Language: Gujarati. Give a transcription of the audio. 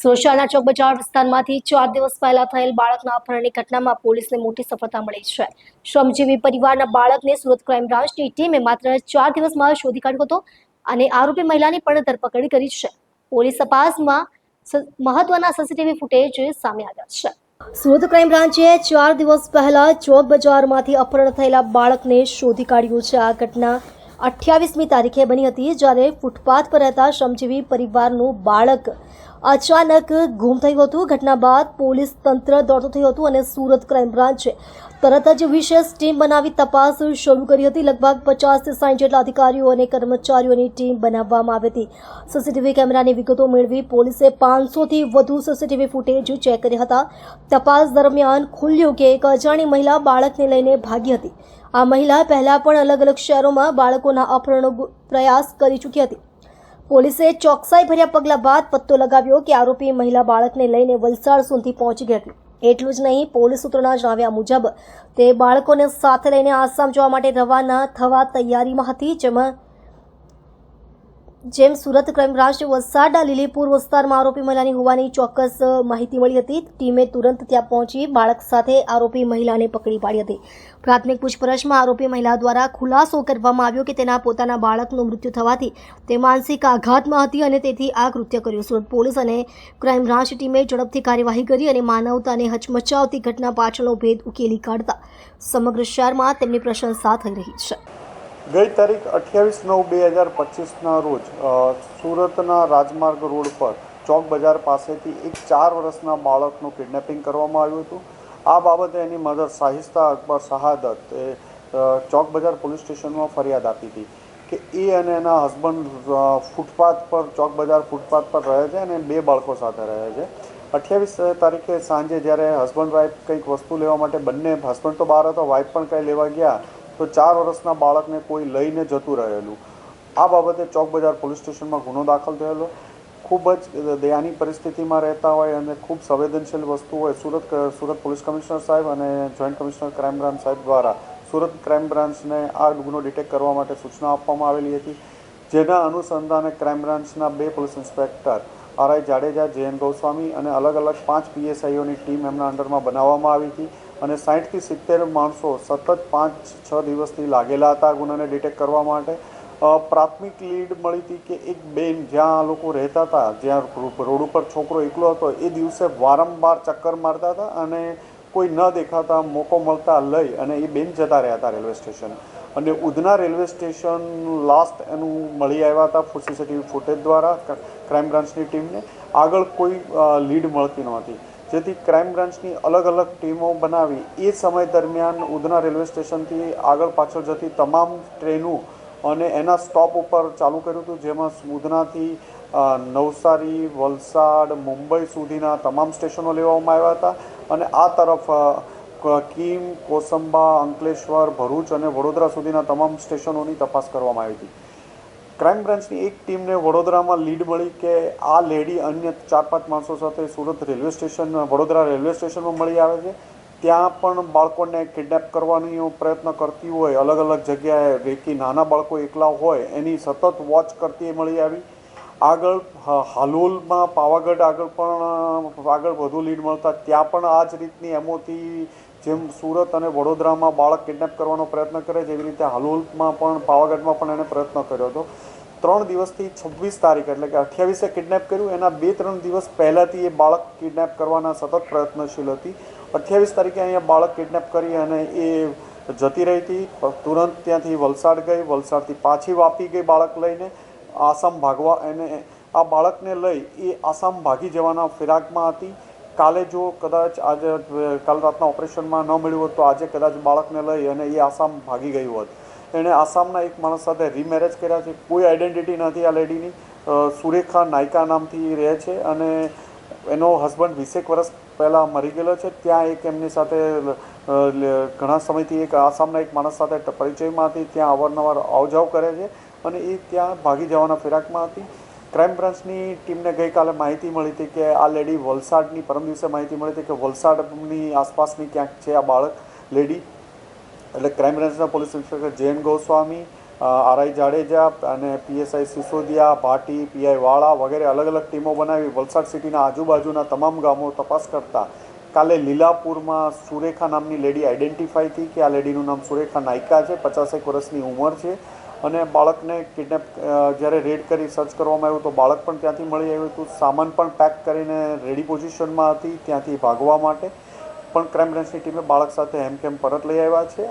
સોશિયાના ચોક બજાર વિસ્તારમાંથી 4 દિવસ પહેલા થયેલ બાળકના અપહરણની ઘટનામાં પોલીસને મોટી સફળતા મળી છે. શ્રમજીવી પરિવારના બાળકને સુરત ક્રાઇમ બ્રાન્ચની ટીમે માત્ર 4 દિવસમાં શોધી કાઢ્યો હતો અને આરોપી મહિલાની પણ ધરપકડ કરી છે. પોલીસ તપાસમાં મહત્વના સીસીટીવી ફૂટેજ સામે આવ્યા છે. સુરત ક્રાઇમ બ્રાન્ચે 4 દિવસ પહેલા ચોક બજારમાંથી અપહરણ થયેલા બાળકને શોધી કાઢ્યું છે. આ ઘટના 28મી તારીખે બની હતી, જ્યારે ફૂટપાથ પર રહેતા શ્રમજીવી પરિવારનું બાળક અચાનક ગુમ થયું હતું. ઘટના બાદ પોલીસ તંત્ર દોડતું થયું હતું અને સુરત ક્રાઇમ બ્રાન્ચે તરત જ વિશેષ ટીમ બનાવી તપાસ શરૂ કરી હતી. લગભગ 50 થી 60 જેટલા અધિકારીઓ અને કર્મચારીઓની ટીમ બનાવવામાં આવી હતી. સીસીટીવી કેમેરાની વિગતો મેળવી પોલીસે 500થી વધુ સીસીટીવી ફૂટેજ ચેક કર્યા હતા. તપાસ દરમિયાન ખુલ્યું કે એક અજાણી મહિલા બાળકને લઈને ભાગી હતી. આ મહિલા પહેલા પણ અલગ અલગ શહેરોમાં બાળકોના અપહરણનો પ્રયાસ કરી ચૂકી હતી. પોલીસે ચોકસાઈ ભર્યા પગલા બાદ પત્તો લગાવ્યો કે આરોપી મહિલા બાળકને લઈને વલસાડ સુધી પહોંચી ગઈ હતી. એટલું જ નહીં, પોલીસ સૂત્રોના જણાવ્યા મુજબ તે બાળકોને સાથે લઈને આસામ જવા માટે રવાના થવા તૈયારીમાં હતી. જેમ સુરત ક્રાઇમ બ્રાન્ચ વલસાડના લીલીપુર વિસ્તારમાં આરોપી મહિલાની હોવાની ચોક્કસ માહિતી મળી હતી. ટીમે તુરંત ત્યાં પહોંચી બાળક સાથે આરોપી મહિલાને પકડી પાડી હતી. પ્રાથમિક પૂછપરછમાં આરોપી મહિલા દ્વારા ખુલાસો કરવામાં આવ્યો કે તેના પોતાના બાળકનું મૃત્યુ થવાથી તે માનસિક આઘાતમાં હતી અને તેથી આ કૃત્ય કર્યું. સુરત પોલીસ અને ક્રાઇમ બ્રાન્ચ ટીમે ઝડપથી કાર્યવાહી કરી અને માનવતાને હચમચાવતી ઘટના પાછળનો ભેદ ઉકેલી કાઢતા સમગ્ર શહેરમાં તેમની પ્રશંસા થઈ રહી છે. ગઈ તારીખ 28/9/2025ના રોજ સુરતના રાજમાર્ગ રોડ પર ચોક બજાર પાસેથી એક 4 વર્ષના બાળકનું કિડનેપિંગ કરવામાં આવ્યું હતું. આ બાબતે એની મધર શાહિસ્તા અકબર શહાદત એ ચોક બજાર પોલીસ સ્ટેશનમાં ફરિયાદ આપી હતી કે એ અને એના હસબન્ડ ફૂટપાથ પર ચોક બજાર ફૂટપાથ પર રહે છે અને 2 બાળકો સાથે રહે છે. 28 તારીખે સાંજે જ્યારે હસબન્ડ વાઈફ કંઈક વસ્તુ લેવા માટે બંને, હસબન્ડ તો બહાર હતો, વાઈફ પણ કંઈ લેવા ગયા તો 4 વર્ષના બાળકને કોઈ લઈને જતું રહેલું. આ બાબતે ચોક બજાર પોલીસ સ્ટેશનમાં ગુનો દાખલ થયેલો. ખૂબ જ દયાની પરિસ્થિતિમાં રહેતા હોય અને ખૂબ સંવેદનશીલ વસ્તુ હોય, સુરત પોલીસ કમિશનર સાહેબ અને જોઈન્ટ કમિશનર ક્રાઇમ બ્રાન્ચ સાહેબ દ્વારા સુરત ક્રાઇમ બ્રાન્ચને આ ગુનો ડિટેક્ટ કરવા માટે સૂચના આપવામાં આવેલી હતી. જેના અનુસંધાને ક્રાઇમ બ્રાન્ચના 2 પોલીસ ઇન્સ્પેક્ટર આર.આઈ. જાડેજા, જે.એન. ગોસ્વામી અને અલગ અલગ 5 પીએસઆઈઓની ટીમ એમના અંડરમાં બનાવવામાં આવી હતી અને 60 થી 70 માણસો સતત 5-6 દિવસથી લાગેલા હતા ગુનાને ડિટેક્ટ કરવા માટે. પ્રાથમિક લીડ મળી હતી કે એક બેન જ્યાં લોકો રહેતા હતા, જ્યાં રોડ ઉપર છોકરો એકલો હતો, એ દિવસે વારંવાર ચક્કર મારતા હતા અને કોઈ ન દેખાતા મોકો મળતા લઈ અને એ બેન જતા રહ્યા હતા રેલવે સ્ટેશન. અને ઉધના રેલવે સ્ટેશન લાસ્ટ એનું મળી આવ્યા હતા સીસીટીવી ફૂટેજ દ્વારા ક્રાઇમ બ્રાન્ચની ટીમને. આગળ કોઈ લીડ મળતી નહોતી, જેથી ક્રાઇમ બ્રાન્ચની અલગ અલગ ટીમો બનાવી એ સમય દરમિયાન ઉધના રેલવે સ્ટેશનથી આગળ પાછળ જતી તમામ ટ્રેનો અને એના સ્ટોપ ઉપર ચાલુ કર્યું હતું, જેમાં ઉધનાથી નવસારી, વલસાડ, મુંબઈ સુધીના તમામ સ્ટેશનો લેવામાં આવ્યા હતા અને આ તરફ કીમ, કોસંબા, અંકલેશ્વર, ભરૂચ અને વડોદરા સુધીના તમામ સ્ટેશનોની તપાસ કરવામાં આવી હતી. ક્રાઇમ બ્રાન્ચની એક ટીમને વડોદરામાં લીડ મળી કે આ લેડી અન્ય 4-5 માણસો સાથે Surat railway station, Vadodara railway સ્ટેશનમાં મળી આવે છે. ત્યાં પણ બાળકોને કિડનેપ કરવાનો પ્રયત્ન કરતી હોય, અલગ અલગ જગ્યાએ રેકી નાના બાળકો એકલા હોય એની સતત વોચ કરતી મળી આવી. આગળ હાલોલમાં પાવાગઢ આગળ વધુ લીડ મળતા ત્યાં પણ આ જ રીતની એમોથી જેમ સુરત અને વડોદરામાં બાળક કિડનેપ કરવાનો પ્રયત્ન કરે છે, એવી રીતે હાલોલમાં પણ પાવાગઢમાં પણ એને પ્રયત્ન કર્યો હતો. 3 દિવસથી 26 તારીખ એટલે કે 28એ કિડનેપ કર્યું. એના 2-3 દિવસ પહેલાંથી એ બાળક કિડનેપ કરવાના સતત પ્રયત્નશીલ હતી. 28 તારીખે અહીંયા બાળક કિડનેપ કરી અને એ જતી રહી હતી. તુરંત ત્યાંથી વલસાડ ગઈ, વલસાડથી પાછી વાપી ગઈ બાળક લઈને આસામ ભાગવા. એને આ બાળકને લઈ એ આસામ ભાગી જવાના ફિરાકમાં હતી. કાલે જો કદાચ આજે કાલ રાતના ઓપરેશનમાં ન મળ્યું હોત તો આજે કદાચ બાળકને લઈ અને એ આસામ ભાગી ગયું હોત. એણે આસામના એક માણસ સાથે રીમેરેજ કર્યા છે. કોઈ આઈડેન્ટિટી નથી આ લેડીની. સુરેખા નાયકા નામથી રહે છે અને એનો હસબન્ડ 20 વર્ષ પહેલાં મરી ગયેલો છે. ત્યાં એક એમની સાથે ઘણા સમયથી એક આસામના એક માણસ સાથે પરિચયમાં હતી. ત્યાં અવારનવાર આવજાવ કરે છે અને એ ત્યાં ભાગી જવાના ફિરાકમાં હતી. ક્રાઇમ બ્રાન્ચની ટીમને ગઈકાલે માહિતી મળી હતી કે આ લેડી વલસાડની, પરમ દિવસે માહિતી મળી હતી કે વલસાડની આસપાસની ક્યાંક છે આ બાળક લેડી. એટલે ક્રાઇમ બ્રાન્ચના police inspector J N. Goswami, RI Jadeja અને પીએસઆઈ સિસોદિયા, ભાટી, પીઆઈ વાળા વગેરે અલગ અલગ ટીમો બનાવી વલસાડ સિટીના આજુબાજુના તમામ ગામો તપાસ કરતા કાલે લીલાપુરમાં સુરેખા નામની લેડી આઈડેન્ટિફાઈ થઈ કે આ લેડીનું નામ સુરેખા નાયકા છે, 50 વર્ષની ઉંમર છે અને બાળકને કિડનેપ જ્યારે રેડ કરી સર્ચ કરવામાં આવ્યું તો બાળક પણ ત્યાંથી મળી આવ્યું હતું. સામાન પણ પેક કરીને રેડી પોઝિશનમાં હતી ત્યાંથી ભાગવા માટે, પણ ક્રાઇમ બ્રાન્ચની ટીમે બાળક સાથે હેમખેમ પરત લઈ આવ્યા છે.